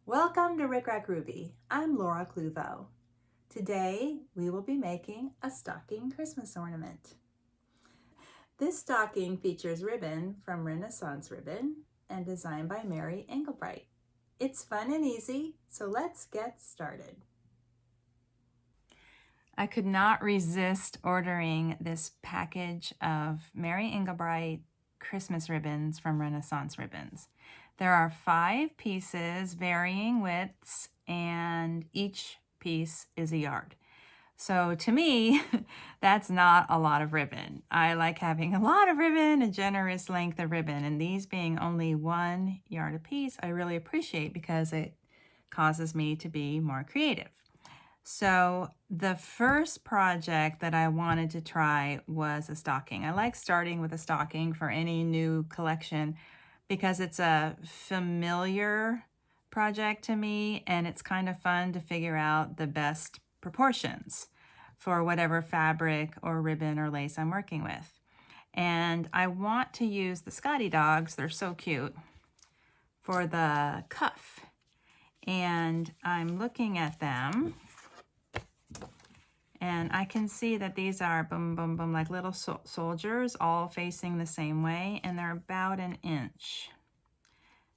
Welcome to RickRackRuby. I'm Laura Cluvo. Today we will be making a stocking Christmas ornament. This stocking features ribbon from Renaissance Ribbon and designed by Mary Engelbreit. It's fun and easy, so let's get started. I could not resist ordering this package of Mary Engelbreit Christmas ribbons from Renaissance Ribbons. There are 5 pieces, varying widths, and each piece is a yard. So to me, that's not a lot of ribbon. I like having a lot of ribbon, a generous length of ribbon, and these being only 1 yard a piece, I really appreciate because it causes me to be more creative. So the first project that I wanted to try was a stocking. I like starting with a stocking for any new collection because it's a familiar project to me and it's kind of fun to figure out the best proportions for whatever fabric or ribbon or lace I'm working with. And I want to use the Scotty dogs, they're so cute, for the cuff. And I'm looking at them and I can see that these are boom, boom, boom, like little soldiers all facing the same way, and they're about 1 inch.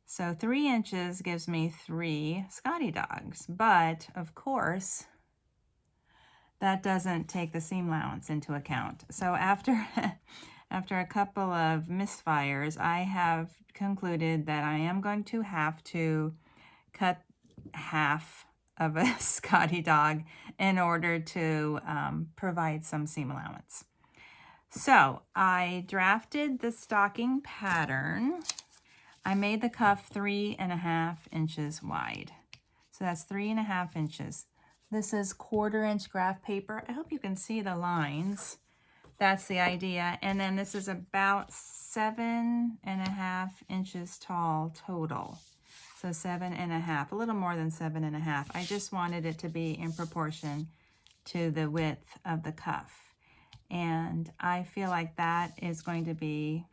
So 3 inches gives me 3 Scotty dogs, but of course, that doesn't take the seam allowance into account. So after a couple of misfires, I have concluded that I am going to have to cut half of a Scotty dog in order to provide some seam allowance. So I drafted the stocking pattern. I made the cuff 3.5 inches wide. So that's 3.5 inches. This is 1/4 inch graph paper. I hope you can see the lines. That's the idea. And then this is about 7.5 inches tall total. So 7.5, a little more than 7.5. I just wanted it to be in proportion to the width of the cuff. And I feel like that is going to be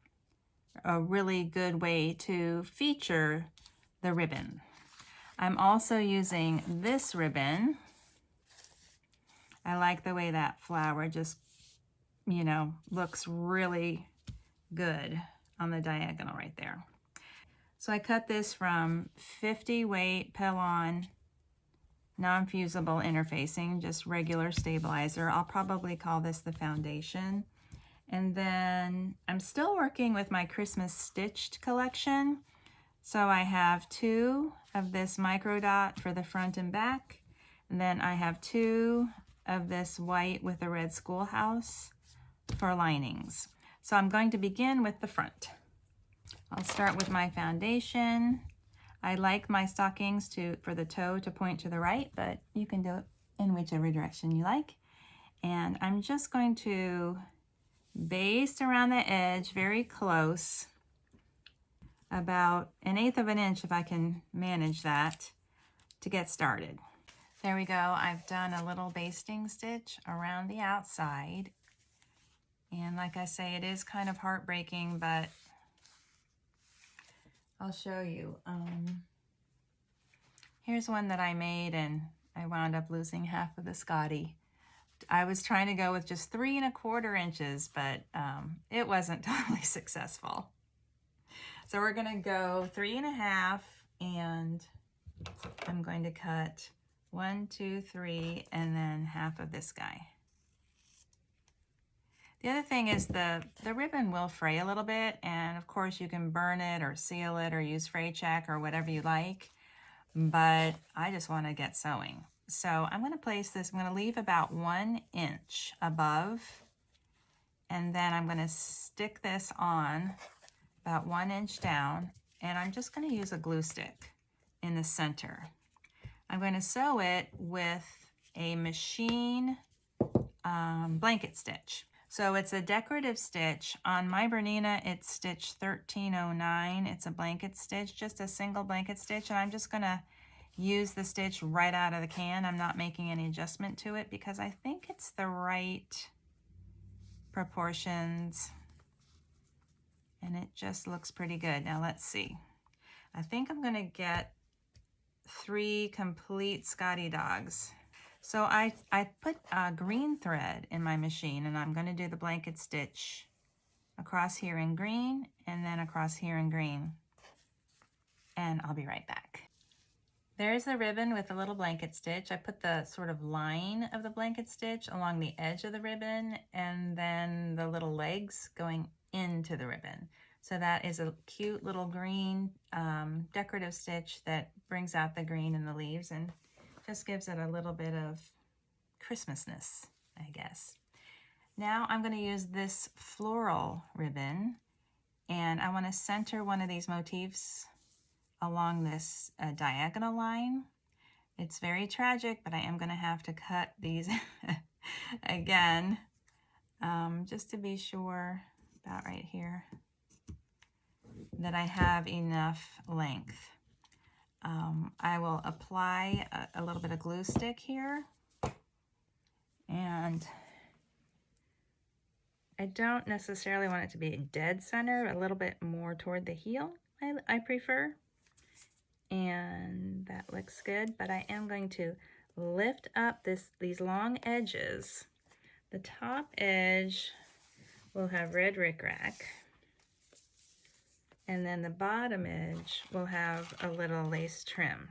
a really good way to feature the ribbon. I'm also using this ribbon. I like the way that flower just, looks really good on the diagonal right there. So I cut this from 50 weight Pellon non-fusible interfacing, just regular stabilizer. I'll probably call this the foundation. And then I'm still working with my Christmas stitched collection. So I have 2 of this micro dot for the front and back. And then I have 2 of this white with a red schoolhouse for linings. So I'm going to begin with the front. I'll start with my foundation. I like my stockings for the toe to point to the right, but you can do it in whichever direction you like. And I'm just going to baste around the edge very close, about 1/8 inch if I can manage that, to get started. There we go. I've done a little basting stitch around the outside. And like I say, it is kind of heartbreaking, but I'll show you. Here's one that I made and I wound up losing half of the Scotty. I was trying to go with just 3.25 inches, but it wasn't totally successful. So we're gonna go 3.5, and I'm going to cut 1, 2, 3, and then half of this guy. The other thing is the ribbon will fray a little bit, and of course you can burn it or seal it or use fray check or whatever you like, but I just want to get sewing. So I'm going to place this, I'm going to leave about 1 inch above, and then I'm going to stick this on about 1 inch down, and I'm just going to use a glue stick in the center. I'm going to sew it with a machine blanket stitch. So it's a decorative stitch. On my Bernina, it's stitch 1309. It's a blanket stitch, just a single blanket stitch, and I'm just going to use the stitch right out of the can. I'm not making any adjustment to it because I think it's the right proportions, and it just looks pretty good. Now let's see. I think I'm going to get 3 complete Scotty dogs. So I put green thread in my machine, and I'm going to do the blanket stitch across here in green and then across here in green. And I'll be right back. There's the ribbon with a little blanket stitch. I put the sort of line of the blanket stitch along the edge of the ribbon, and then the little legs going into the ribbon. So that is a cute little green decorative stitch that brings out the green in the leaves and just gives it a little bit of Christmasness, I guess. Now I'm going to use this floral ribbon, and I want to center one of these motifs along this diagonal line. It's very tragic, but I am going to have to cut these again, just to be sure, about right here, that I have enough length. I will apply a little bit of glue stick here, and I don't necessarily want it to be dead center, a little bit more toward the heel, I prefer. And that looks good, but I am going to lift up these long edges. The top edge will have red rickrack, and then the bottom edge will have a little lace trim.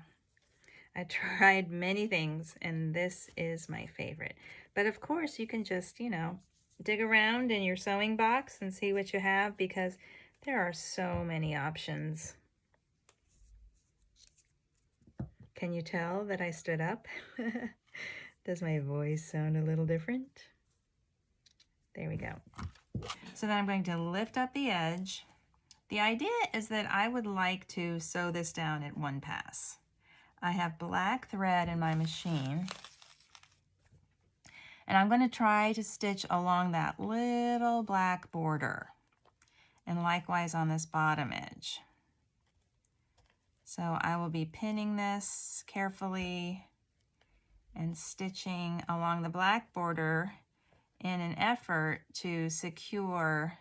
I tried many things, and this is my favorite. But of course, you can just, you know, dig around in your sewing box and see what you have, because there are so many options. Can you tell that I stood up? Does my voice sound a little different? There we go. So then I'm going to lift up the edge. The idea is that I would like to sew this down at one pass. I have black thread in my machine, and I'm going to try to stitch along that little black border, and likewise on this bottom edge. So I will be pinning this carefully and stitching along the black border in an effort to secure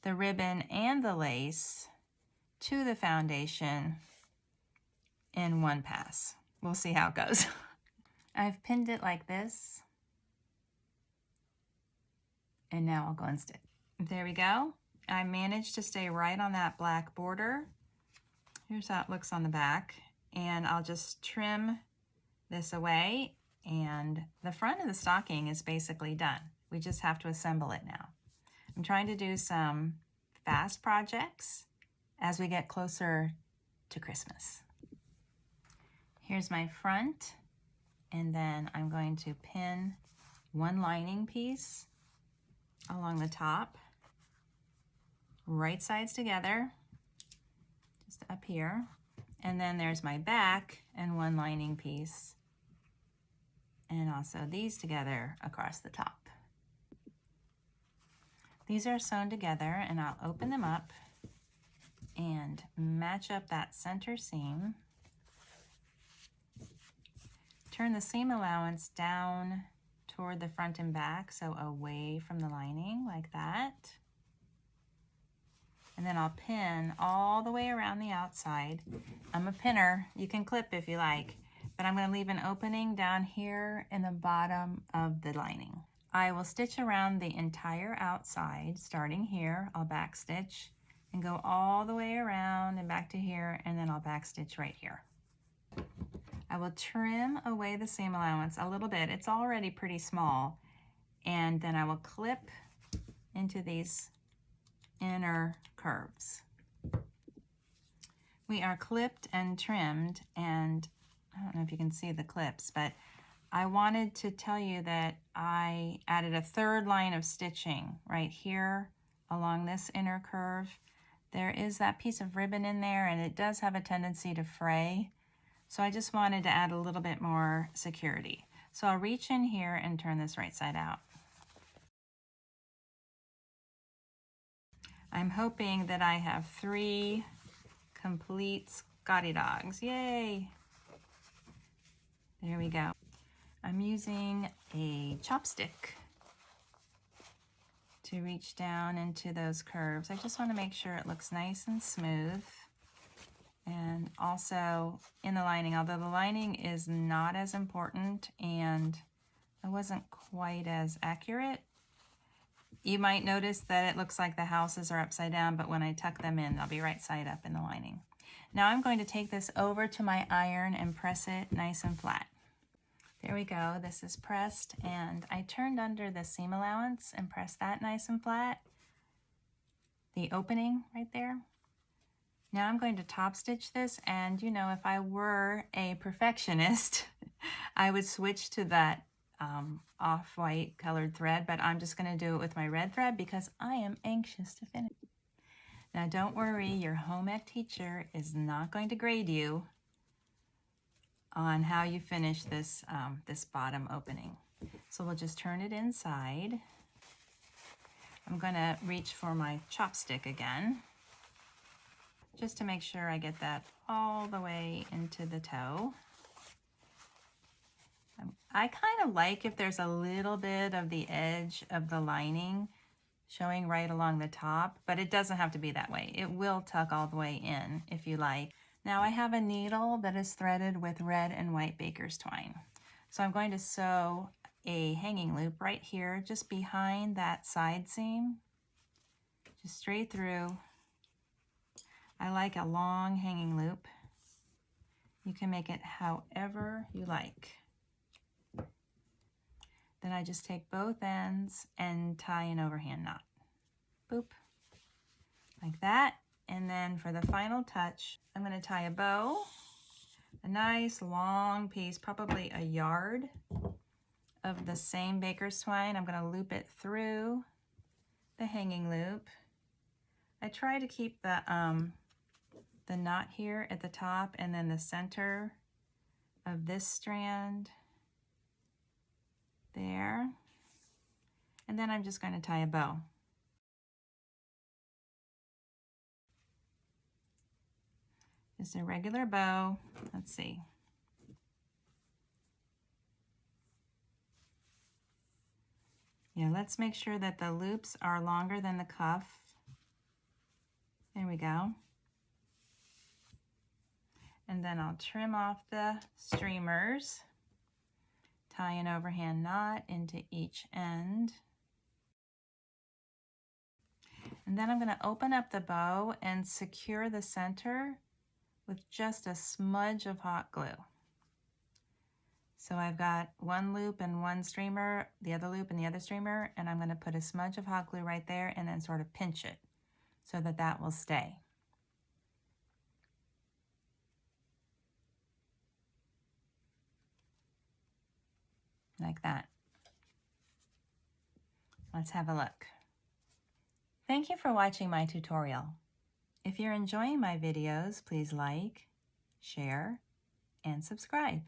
the ribbon and the lace to the foundation in one pass. We'll see how it goes. I've pinned it like this, and now I'll go and stitch. There we go. I managed to stay right on that black border. Here's how it looks on the back, and I'll just trim this away, and the front of the stocking is basically done. We just have to assemble it now. I'm trying to do some fast projects as we get closer to Christmas. Here's my front, and then I'm going to pin one lining piece along the top, right sides together, just up here, and then there's my back and one lining piece, and also these together across the top. These are sewn together, and I'll open them up and match up that center seam. Turn the seam allowance down toward the front and back, so away from the lining like that. And then I'll pin all the way around the outside. I'm a pinner. You can clip if you like, but I'm going to leave an opening down here in the bottom of the lining. I will stitch around the entire outside, starting here. I'll back stitch and go all the way around and back to here, and then I'll back stitch right here. I will trim away the seam allowance a little bit. It's already pretty small, and then I will clip into these inner curves. We are clipped and trimmed, and I don't know if you can see the clips, but I wanted to tell you that I added a third line of stitching right here along this inner curve. There is that piece of ribbon in there, and it does have a tendency to fray. So I just wanted to add a little bit more security. So I'll reach in here and turn this right side out. I'm hoping that I have 3 complete Scotty dogs. Yay! There we go. I'm using a chopstick to reach down into those curves. I just want to make sure it looks nice and smooth. And also in the lining, although the lining is not as important and I wasn't quite as accurate, you might notice that it looks like the houses are upside down, but when I tuck them in, they'll be right side up in the lining. Now I'm going to take this over to my iron and press it nice and flat. There we go, this is pressed, and I turned under the seam allowance and pressed that nice and flat, the opening right there. Now I'm going to top stitch this, and you know, if I were a perfectionist, I would switch to that off-white colored thread, but I'm just going to do it with my red thread because I am anxious to finish. Now don't worry, your home ec teacher is not going to grade you on how you finish this, this bottom opening. So we'll just turn it inside. I'm going to reach for my chopstick again, just to make sure I get that all the way into the toe. I kind of like if there's a little bit of the edge of the lining showing right along the top, but it doesn't have to be that way. It will tuck all the way in if you like. Now I have a needle that is threaded with red and white baker's twine. So I'm going to sew a hanging loop right here, just behind that side seam, just straight through. I like a long hanging loop. You can make it however you like. Then I just take both ends and tie an overhand knot. Boop, like that. And then for the final touch, I'm going to tie a bow, a nice long piece, probably a yard of the same baker's twine. I'm going to loop it through the hanging loop. I try to keep the knot here at the top and then the center of this strand there. And then I'm just going to tie a bow. Just a regular bow. Let's see. Yeah, let's make sure that the loops are longer than the cuff. There we go. And then I'll trim off the streamers, tie an overhand knot into each end. And then I'm going to open up the bow and secure the center with just a smudge of hot glue. So I've got one loop and one streamer, the other loop and the other streamer, and I'm going to put a smudge of hot glue right there and then sort of pinch it so that that will stay. Like that. Let's have a look. Thank you for watching my tutorial. If you're enjoying my videos, please like, share, and subscribe.